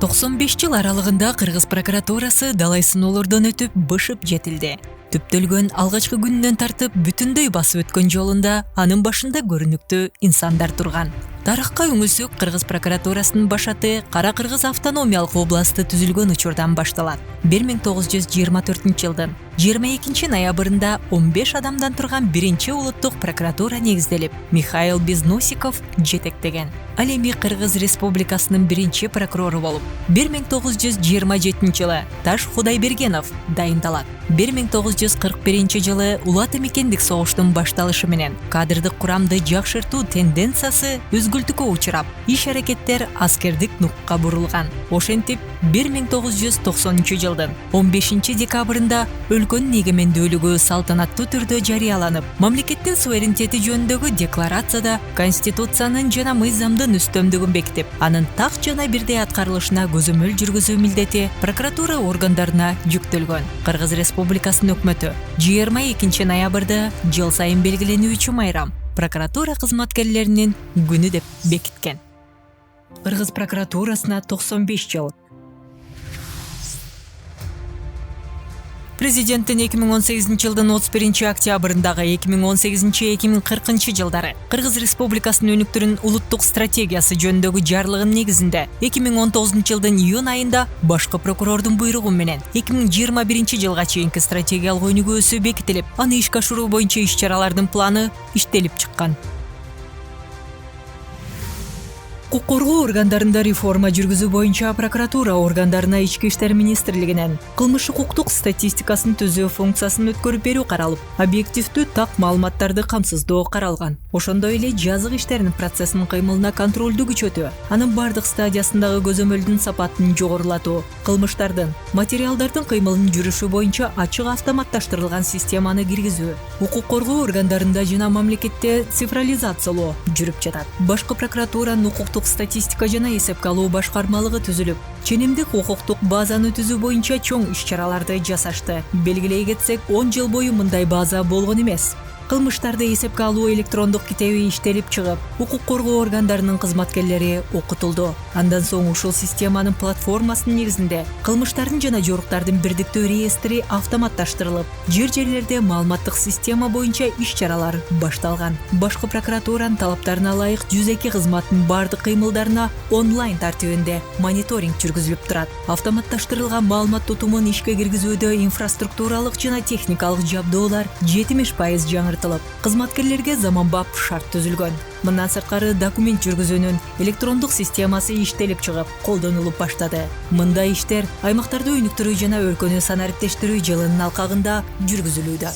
95 жыл аралыгында Кыргыз прокуратурасы далай сыноолордон өтүп бышып жетилди. Түптөлгөн алгачкы күнүнөн тартып бүтүндөй басып өткөн жолунда анын башында көрүнүктүү инсандар турган. Тарыхка үңүлсөк, Кыргыз прокуратурасынын башаты Кара Кыргыз автономиялык областы түзүлгөн учурдан башталат. 1924 жылдын 22 ноябрында 15 адамдан турган биринчи улуттук прокуратура негизделип, Михаил Безносиков жетектеген. Ал эми Кыргыз Республикасынын биринчи прокурору болуп, 1927 жылы Таш Кудайбергенов дайындалат. 1941 жылы Улат Эмекендик согуштун башталышы менен кадрдык курамды жакшыртуу тенденциясы өзгүлтүккө учурап, иш-аракеттер аскердик нукка бурулган. Ошентип, 1990 жылдын 15 декабрында өлкөнүн эгемендүүлүгү салтанаттуу түрдө жарыяланып, мамлекеттин суверенитети жөнүндөгү декларацияда Конституциянын жана мыйзамдын үстөмдүгүн бекитип, анын так жана бирдей аткарылышына көзөмөл жүргүзүү милдети прокуратура органдарына жүктөлгөн. Кыргыз Республикасынын өкмөтү 22 ноябрда жыл сайын белгиленүүчү майрам прокуратура кызматкерлеринин күнү деп бекиткен. Кыргыз прокуратурасына 95 жыл. Президенттин 2018 жылдын 31 октябрындагы 2018-2040 жылдары Кыргыз Республикасынын өнүктүрүүнүн улуттук стратегиясы жөнүндөгү жарлыгынын негизинде 2019 жылдын июнь айында башкы прокурордун буйругу менен 2021 жылга чейинки стратегиялык өнүгүүсү бекитилип, аны ишке ашыруу боюнча иш-чаралардын планы иштелип чыккан. Укук коргоо органдарында реформа жүргүзүү боюнча прокуратура органдарына Ички иштер министрлигинен кылмыш укуктук статистикасын түзүү функциясын өткөрүп берүү каралып, объективдүү так маалыматтарды камсыздоо каралган. Ошондой эле жазык иштердин процессинин кыймылына контролдү күчөтүү, анын бардык стадиясындагы көзөмөлдүн сапатын жогорулатуу, кылмыштардын, материалдардын кыймылынын жүрүшү боюнча ачык автоматташтырылган системаны киргизүү, укук коргоо органдарында жана мамлекетте цифрализациялоо жүрүп жатат. Башкы прокуратуранын укуктук статистика жана эсепке алуу башкармалыгы түзүлүп, ченемдик укуктук базаны түзүү боюнча чоң иш-чараларды жасашты. Белгилей кетсек, 10 жыл бою мындай база болгон эмес. Кылмыштарды эсепке алуу электрондук китеби иштелип чыгып, укук коргоо органдарынын кызматкерлери окутулду. Андан соң ушул системанын платформасынын негизинде кылмыштардын жана жоруктардын бирдиктүү реестри автоматташтырылып, жер-жерлерде маалыматтык система боюнча иш-чаралар башталган. Башкы прокуратуранын талаптарына ылайык 102 кызматтын бардык кыймылдарына онлайн тартибинде мониторинг жүргүзүлүп турат. Автоматташтырылган маалымат тутумун ишке киргизүүдө инфраструктуралык жана техникалык жабдоолар 70% жаңыртылып, кызматкерлерге заманбап шарт түзүлгөн. Мындан сырткары документ жүргүзүүнүн электрондук системасы иштелип чыгып, колдонулуп баштады. Мындай иштер аймактарды өнүктүрүү жана өлкөнү санариптештирүү жылынын алкагында жүргүзүлүүдө.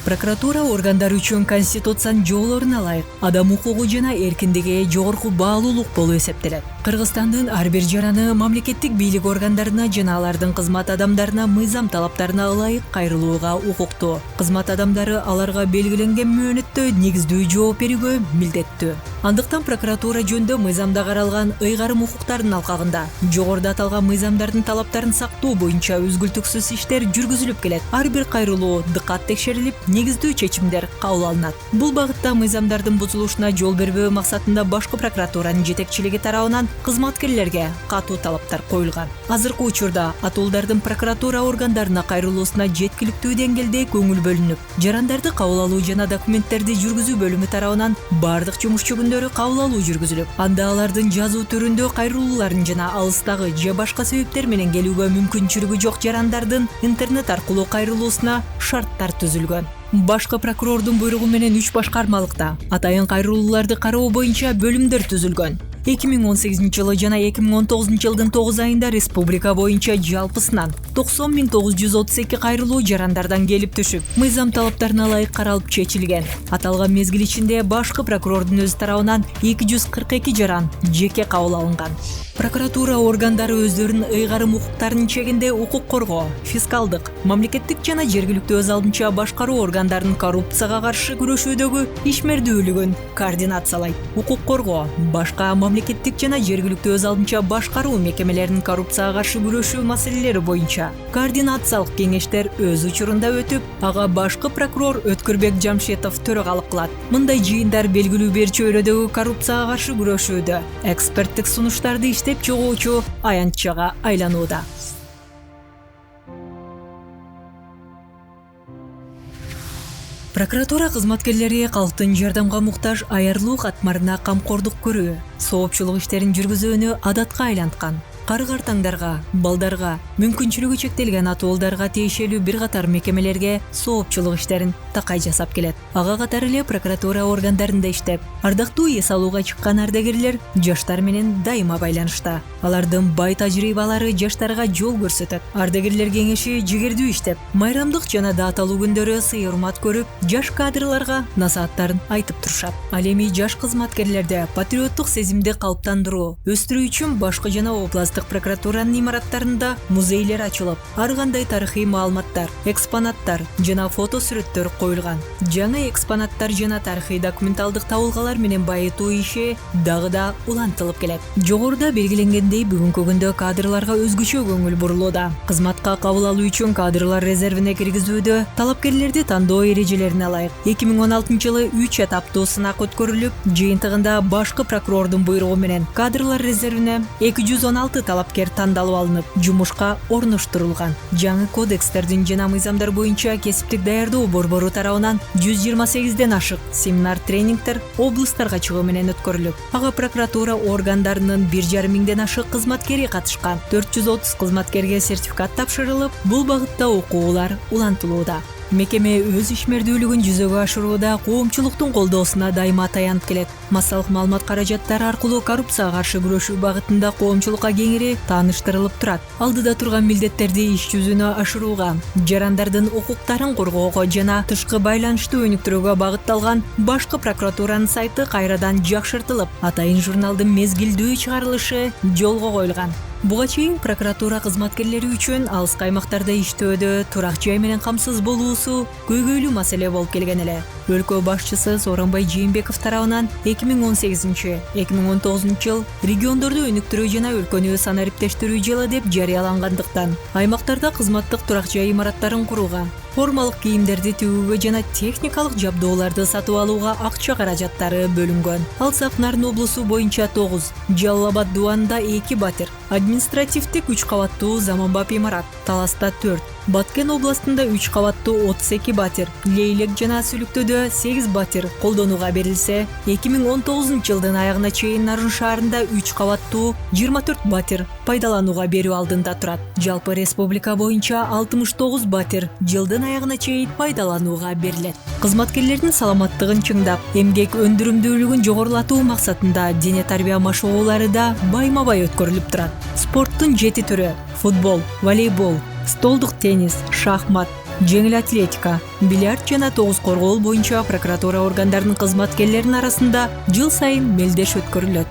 Прокуратура органдары үчүн Конституциянын жоболоруна ылайык адам укугу жана эркиндиги жогорку баалуулук болуп эсептелет. Кыргызстандын ар бир жараны мамлекеттик бийлик органдарына жана алардын кызмат адамдарына мыйзам талаптарына ылайык кайрылууга укуктуу. Кызмат адамдары аларга белгиленген мөөнөттө негиздүү жооп берүүгө милдеттүү. Андыктан прокуратура жөнүндө мыйзамда каралган ыйгарым укуктардын алкагында жогоруда аталган мыйзамдардын талаптарын сактоо боюнча үзгүлтүксүз иштер жүргүзүлүп келет. Ар бир кайрылуу дыкат текшерилип, негиздүү чечимдер кабыл алынат. Бул багытта мыйзамдардын бузулушуна жол бербөө максатында башкы прокуратуранын жетекчилиги тарабынан кызматкерлерге катуу талаптар коюлган. Азыркы учурда атуулдардын прокуратура органдарына кайрылуусуна жеткиликтүү деңгээлде көңүл бөлүнүп, жарандарды кабыл алуу жана документтерди жүргүзүү бөлүмү тарабынан бардык жумушчу күндөрү кабыл алуу жүргүзүлүп, анда алардын жазуу түрүндө кайрылууларын жана алыстагы же башка себептер менен келүүгө мүмкүнчүлүгү жок жарандардын интернет аркылуу кайрылуусуна шарттар түзүлгөн. Башкы прокурордун буйругу менен 3 башкармалыкта атайын кайрылууларды кароо боюнча бөлүмдөр түзүлгөн. 2018 жылы жана 2019 жылдын 9 айында республика боюнча жалпысынан 90.932 кайрылуу жарандардан келип түшүп, мыйзам талаптарына ылайык каралып чечилген. Аталган мезгил ичинде башкы прокурордун өзү тарабынан 242 жаран жеке кабыл алынган. Прокуратура органдары өздөрүнүн ыйгарым укуктарынын чегинде укук коргоо, фискалдык, мамлекеттик жана жергиликтүү өз алдынча башкаруу органдарынын коррупцияга каршы күрөшүүдөгү ишмердүүлүгүн координациялайт. Укук коргоо башка мамлекеттик жана жергиликтүү өз алдынча башкаруу мекемелеринин коррупцияга каршы күрөшүү маселелери боюнча координациялык кеңештер өз учурунда өтүп, ага башкы прокурор Өткүрбек Жамшетов төрөгалык кылат. Мындай жыйындар белгилүү бир чөйрөдөгү коррупцияга каршы күрөшүүдө эксперттик сунуштарды иштеп чыгуучу аянтчага айланууда. Прокуратура кызматкерлери калктын жардамга муктаж аярлуу катмарына камкордук көрүү, соопчулук иштерин жүргүзүүнү адатка айланткан. Кары-картаңдарга, балдарга, мүмкүнчүлүгү чектелген атуулдарга тиешелүү бир катар мекемелерге соопчулук иштерин такай жасап келет. Ага катар эле прокуратура органдарында иштеп, ардактуу эс алууга чыккан ардагерлер жаштар менен дайыма байланышта. Алардын бай тажрыйбалары жаштарга жол көрсөтөт. Ардагерлер кеңеши жигердүү иштеп, майрамдык жана дааталуу күндөрү сый-урмат көрүп, жаш кадрларга насааттарын айтып турушат. Ал эми жаш кызматкерлерде патриоттук сезимди калыптандыруу, өстүрүү үчүн башкы жана областтык прокуратуранын имараттарында музейлер ачылып, ар кандай тарыхый маалыматтар, экспонаттар жана фото сүрөттөр коюлган. Жаңы экспонаттар жана тарыхый документалдык табылгалар менен байытуу иши дагы да улантылып келет. Жогоруда белгиленгендей, бүгүнкү күндө кадрларга өзгөчө көңүл бурулууда. Кызматка кабыл алуу үчүн кадрлар резервине киргизүүдө талапкерлерди тандоо эрежелерине ылайык 2016-жылы 3 этаптуу сынак өткөрүлүп, жыйынтыгында башкы прокурордун буйругу менен кадрлар резервине 216 талапкер тандалып алынып, жумушка орноштурулган. Жаңы кодекстердин жана мыйзамдар боюнча кесиптик даярдоо борбору тарабынан 128ден ашык семинар-тренингтер облустарга чыгуу менен өткөрүлүп, ага прокуратура органдарынын 1,5 миңден ашык кызматкери катышкан. 430 кызматкерге сертификат тапшырылып, бул багытта окуулар улантылууда. Мекеме өз ишмердүүлүгүн жүзөгө ашырууда коомчулуктун колдоосуна дайыма таянып келет. Массалык маалымат каражаттары аркылуу коррупцияга каршы күрөшүү багытында коомчулукка кеңири тааныштырылып турат. Алдыда турган милдеттерди иш жүзүнө ашырууга, жарандардын укуктарын коргоого жана тышкы байланышты өнүктүрүүгө багытталган башкы прокуратуранын сайты кайрадан жакшыртылып, атайын журналдын мезгилдүү чыгарылышы жолго коюлган. Буга чейин прокуратура кызматкерлери үчүн алыскы аймактарда иштөөдө турак жай менен камсыз болуусу көйгөйлүү маселе болуп келген эле. Өлкө башчысы Сооронбай Жээнбеков тарабынан 2018-2019 жыл региондорду өнүктүрүү жана өлкөнү санариптештирүү жылы деп жарыялангандыктан аймактарда кызматтык турак жай имараттарын курууга, формалык кийимдерди тигүүгө жана техникалык жабдууларды сатып алууга акча каражаттары бөлүнгөн. Алсак Нарын облусу боюнча 9, Жалал Абад дубанында 2 батир, административдик 3 кабаттуу заманбап имарат, Таласта 4, Баткен областында 3 кабаттуу 32 батир, Лейлек жана Сүлүктөдө 8 батир колдонууга берилсе, 2019 жылдын аягына чейин Нарын шаарында 3 кабаттуу 24 батир пайдаланууга берүү алдында турат. Жалпы республика боюнча 69 батир жылдын аягына чейин пайдаланууга берилет. Кызматкерлердин саламаттыгын чыңдап, эмгек өндүрүмдүүлүгүн жогорулатуу максатында дене тарбия машыгуулары да байма-бай өткөрүлүп турат. Спорттун 7 түрү: футбол, волейбол, столдук теннис, шахмат, жеңил атлетика, бильярд жана тогуз коргоол боюнча прокуратура органдарынын кызматкерлеринин арасында жыл сайын мелдеш өткөрүлөт.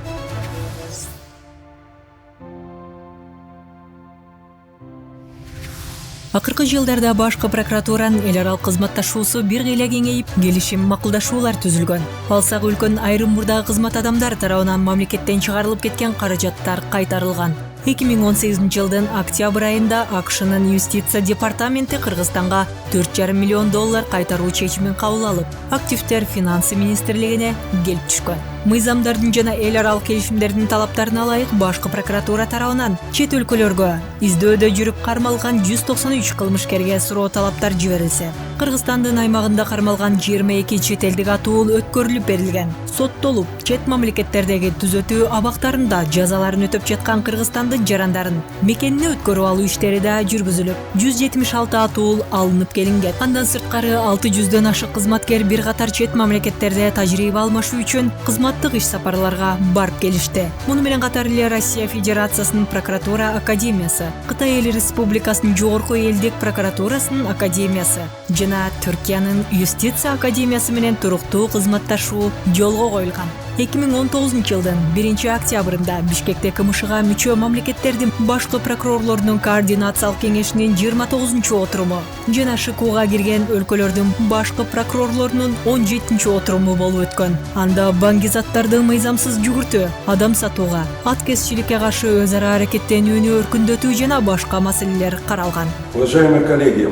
Акыркы жылдарда башкы прокуратуранын эл аралык кызматташуусу бир кыйла кеңейип, келишим макулдашуулар түзүлгөн. Алсак өлкөнүн айрым мурдагы кызмат адамдары тарабынан мамлекеттен чыгарылып кеткен каражаттар кайтарылган. 2018 жылдын октябрь айында АКШнын юстиция департаменти Кыргызстанга $4,5 миллион кайтаруу чечимин кабыл алып, активдер финансы министрлигине келип түшкөн. Мыйзамдардын жана эл аралык келишимдердин талаптарына ылайык башкы прокуратура тарабынан чет өлкөлөргө издөөдө жүрүп кармалган 193 кылмышкерге суроо талаптар жиберилсе, Кыргызстандын аймагында кармалган 22 чет элдик атуул өткөрүлүп берилген. Соттолуп, чет мамлекеттердеги түзөтүү абактарында жазаларын өтөп жаткан Кыргызстандын жарандарын мекенине өткөрүп алуу иштери да жүргүзүлүп, 176 атуул алынып келинген. Андан сырткары 600дөн ашык кызматкер бир катар чет мамлекеттерде тажрыйба алмашуу үчүн кызматтык иш сапарларга барып келишти. Муну менен катар эле Россия Федерациясынын прокуратура академиясы, Кытай Эл Республикасынын жогорку элдик прокуратурасынын академиясы жана Түркиянын Юстиция академиясы менен туруктуу кызматташуу жолго коюлган. 2019 жылдын 1-октябрында Бишкекте КМШга мүчө мамлекеттердин башкы прокурорлорунун координациялык кеңешинин 29-отуруму жана ШКУга кирген өлкөлөрдүн башкы прокурорлорунун 17-отуруму болуп өткөн. Анда баңгизаттарды мыйзамсыз жүгүртүү, адам сатууга, аткезчиликке каршы өз ара аракеттенүүнү өркүндөтүү жана башка маселелер каралган. Уважаемые коллеги,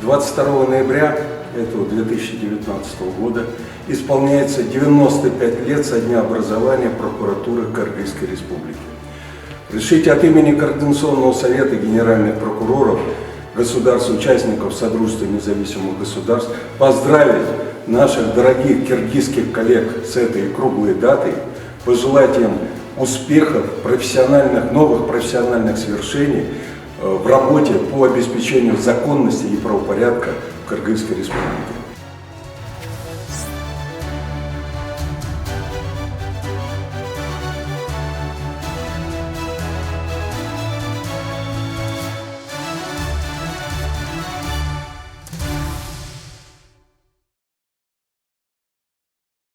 22 ноября этого 2019 года исполняется 95 лет со дня образования прокуратуры Кыргызской Республики. Разрешите от имени Координационного совета генеральных прокуроров государств-участников Содружества независимых государств поздравить наших дорогих киргизских коллег с этой круглой датой, пожелать им успехов, новых профессиональных свершений в работе по обеспечению законности и правопорядка в Кыргызской Республике.